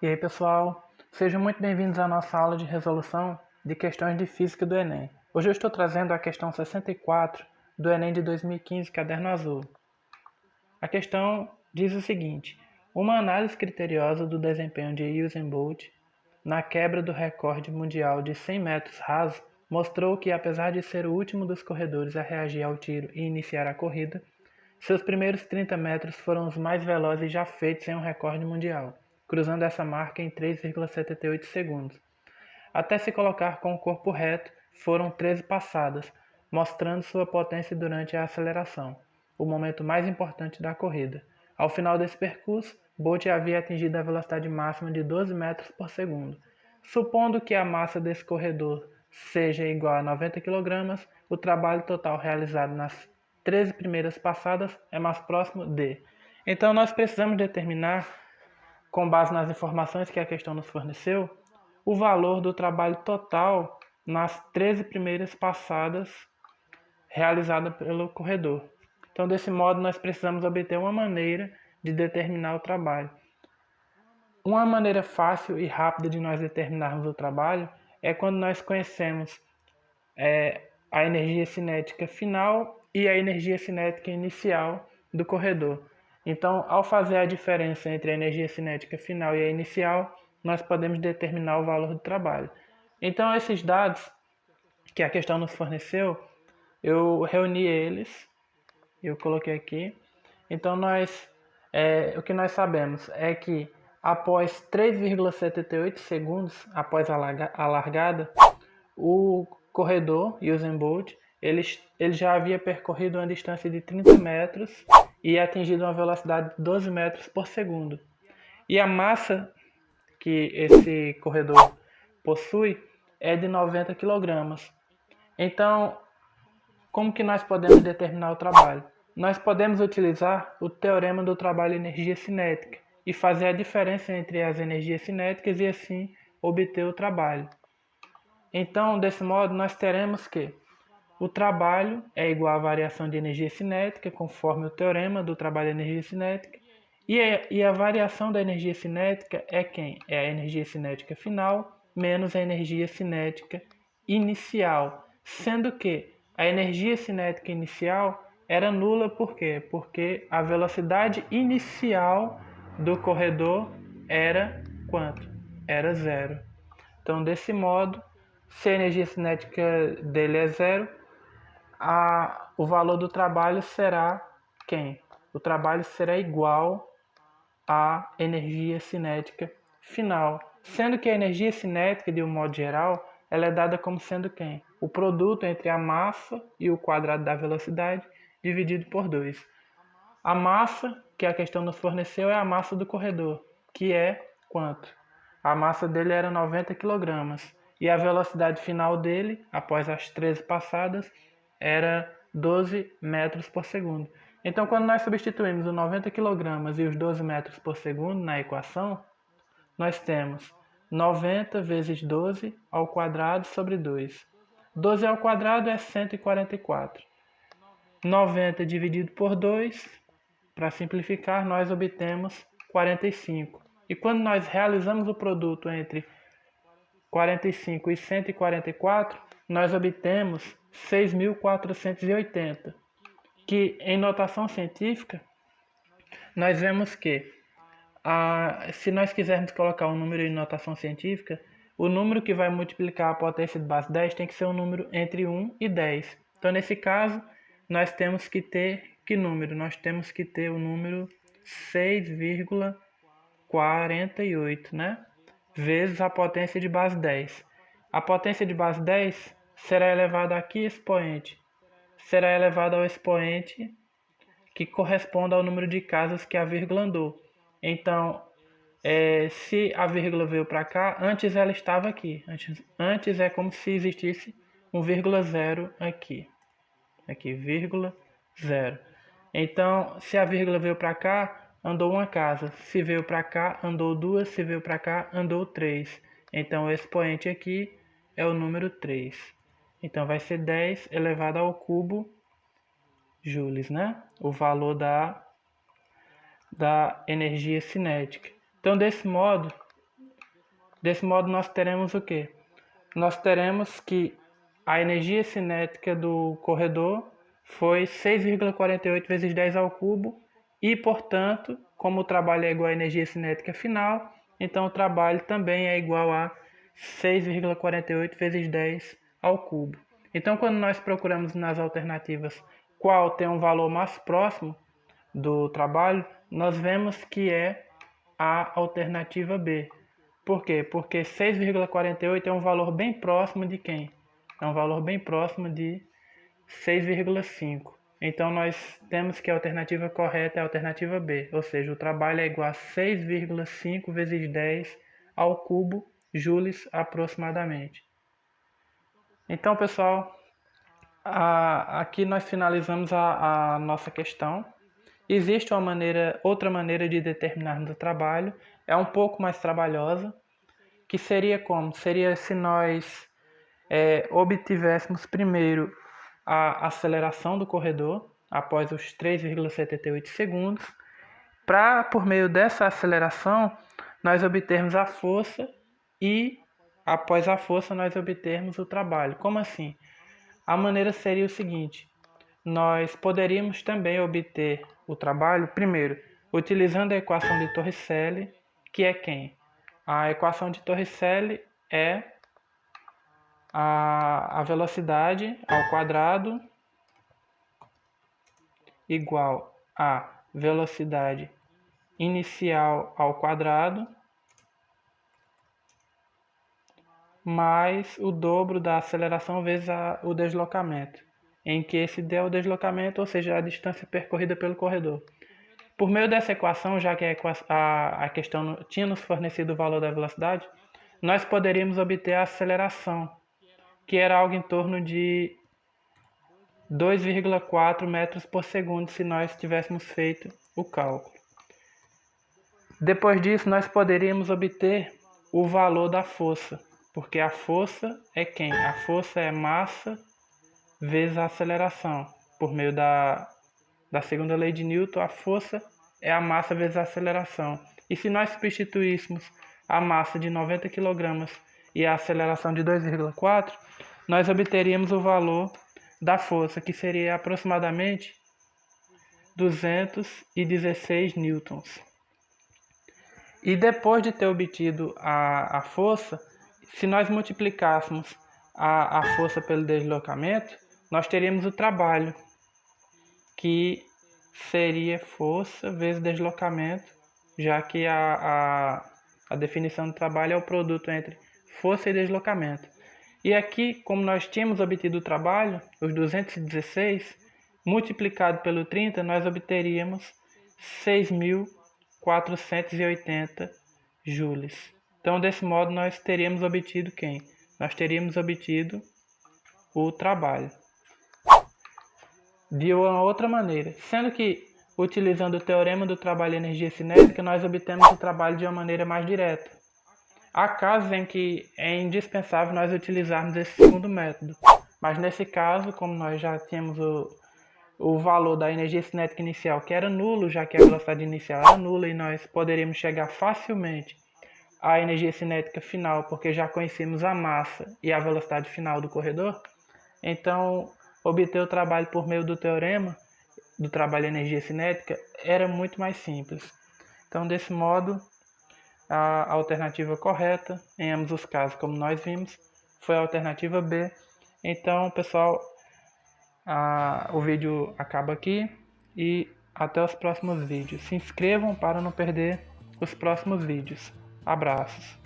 E aí, pessoal, sejam muito bem-vindos à nossa aula de resolução de questões de física do Enem. Hoje eu estou trazendo a questão 64 do Enem de 2015, caderno azul. A questão diz o seguinte: uma análise criteriosa do desempenho de Usain Bolt na quebra do recorde mundial de 100 metros rasos mostrou que, apesar de ser o último dos corredores a reagir ao tiro e iniciar a corrida, seus primeiros 30 metros foram os mais velozes já feitos em um recorde mundial, cruzando essa marca em 3,78 segundos. Até se colocar com o corpo reto, foram 13 passadas, mostrando sua potência durante a aceleração, o momento mais importante da corrida. Ao final desse percurso, Bolt havia atingido a velocidade máxima de 12 metros por segundo. Supondo que a massa desse corredor seja igual a 90 kg, o trabalho total realizado nas 13 primeiras passadas é mais próximo de. Então nós precisamos determinar, com base nas informações que a questão nos forneceu, o valor do trabalho total nas 13 primeiras passadas realizada pelo corredor. Então, desse modo, nós precisamos obter uma maneira de determinar o trabalho. Uma maneira fácil e rápida de nós determinarmos o trabalho é quando nós conhecemos a energia cinética final e a energia cinética inicial do corredor. Então, ao fazer a diferença entre a energia cinética final e a inicial, nós podemos determinar o valor do trabalho. Então, esses dados que a questão nos forneceu, eu reuni eles, eu coloquei aqui. Então, o que nós sabemos é que após 3,78 segundos após a largada, o corredor Usain Bolt ele já havia percorrido uma distância de 30 metros e atingido uma velocidade de 12 metros por segundo. E a massa que esse corredor possui é de 90 kg. Então, como que nós podemos determinar o trabalho? Nós podemos utilizar o teorema do trabalho energia cinética e fazer a diferença entre as energias cinéticas e assim obter o trabalho. Então, desse modo, nós teremos que o trabalho é igual à variação de energia cinética, conforme o teorema do trabalho de energia cinética, e a variação da energia cinética é quem? É a energia cinética final menos a energia cinética inicial, sendo que a energia cinética inicial era nula, por quê? Porque a velocidade inicial do corredor era quanto? Era zero. Então, desse modo, se a energia cinética dele é zero, o valor do trabalho será quem? O trabalho será igual à energia cinética final, sendo que a energia cinética, de um modo geral, ela é dada como sendo quem? O produto entre a massa e o quadrado da velocidade dividido por 2. A massa que a questão nos forneceu é a massa do corredor, que é quanto? A massa dele era 90 kg e a velocidade final dele, após as 13 passadas, era 12 metros por segundo. Então, quando nós substituímos os 90 kg e os 12 metros por segundo na equação, nós temos 90 vezes 12 ao quadrado sobre 2. 12 ao quadrado é 144. 90 dividido por 2, para simplificar, nós obtemos 45. E quando nós realizamos o produto entre 45 e 144, nós obtemos 6.480, que em notação científica, nós vemos que, se nós quisermos colocar um número em notação científica, o número que vai multiplicar a potência de base 10 tem que ser um número entre 1 e 10. Então, nesse caso, nós temos que ter que número? Nós temos que ter o número 6,48, né? Vezes a potência de base 10. A potência de base 10 será elevada a que expoente? Será elevada ao expoente que corresponde ao número de casas que a vírgula andou. Então, se a vírgula veio para cá, antes ela estava aqui. Antes é como se existisse um vírgula zero aqui. Aqui, vírgula zero. Então, se a vírgula veio para cá, andou uma casa. Se veio para cá, andou duas. Se veio para cá, andou três. Então, o expoente aqui é o número 3. Então, vai ser 10 elevado ao cubo joules, né? O valor da energia cinética. Então, desse modo, Desse modo nós teremos o quê? Nós teremos que a energia cinética do corredor foi 6,48 vezes 10 ao cubo e, portanto, como o trabalho é igual à energia cinética final, então o trabalho também é igual a 6,48 vezes 10 ao cubo. Então, quando nós procuramos nas alternativas qual tem um valor mais próximo do trabalho, nós vemos que é a alternativa B. Por quê? Porque 6,48 é um valor bem próximo de quem? É um valor bem próximo de 6,5. Então nós temos que a alternativa correta é a alternativa B, ou seja, o trabalho é igual a 6,5 vezes 10 ao cubo joules aproximadamente. Então, pessoal, aqui nós finalizamos a nossa questão. Existe outra maneira de determinarmos o trabalho, é um pouco mais trabalhosa, que seria como? Seria se nós obtivéssemos primeiro a aceleração do corredor, após os 3,78 segundos, para, por meio dessa aceleração, nós obtermos a força e, após a força, nós obtermos o trabalho. Como assim? A maneira seria o seguinte: nós poderíamos também obter o trabalho, primeiro, utilizando a equação de Torricelli, que é quem? A equação de Torricelli é a velocidade ao quadrado igual a velocidade inicial ao quadrado mais o dobro da aceleração vezes o deslocamento, em que esse D é o deslocamento, ou seja, a distância percorrida pelo corredor. Por meio dessa equação, já que a questão tinha nos fornecido o valor da velocidade, nós poderíamos obter a aceleração, que era algo em torno de 2,4 metros por segundo se nós tivéssemos feito o cálculo. Depois disso, nós poderíamos obter o valor da força, porque a força é quem? A força é massa vezes a aceleração. Por meio da segunda lei de Newton, a força é a massa vezes a aceleração. E se nós substituíssemos a massa de 90 kg e a aceleração de 2,4, nós obteríamos o valor da força, que seria aproximadamente 216 newtons. E depois de ter obtido a força, se nós multiplicássemos a força pelo deslocamento, nós teríamos o trabalho, que seria força vezes deslocamento, já que a definição do trabalho é o produto entre força e deslocamento. E aqui, como nós tínhamos obtido o trabalho, os 216, multiplicado pelo 30, nós obteríamos 6.480 joules. Então, desse modo, nós teríamos obtido quem? Nós teríamos obtido o trabalho. De uma outra maneira, sendo que, utilizando o teorema do trabalho e energia cinética, nós obtemos o trabalho de uma maneira mais direta. Há casos em que é indispensável nós utilizarmos esse segundo método, mas nesse caso, como nós já tínhamos o valor da energia cinética inicial, que era nulo, já que a velocidade inicial era nula, e nós poderíamos chegar facilmente à energia cinética final, porque já conhecemos a massa e a velocidade final do corredor, então obter o trabalho por meio do teorema do trabalho e energia cinética era muito mais simples. Então, desse modo, a alternativa correta, em ambos os casos, como nós vimos, foi a alternativa B. Então, pessoal, o vídeo acaba aqui e até os próximos vídeos. Se inscrevam para não perder os próximos vídeos. Abraços!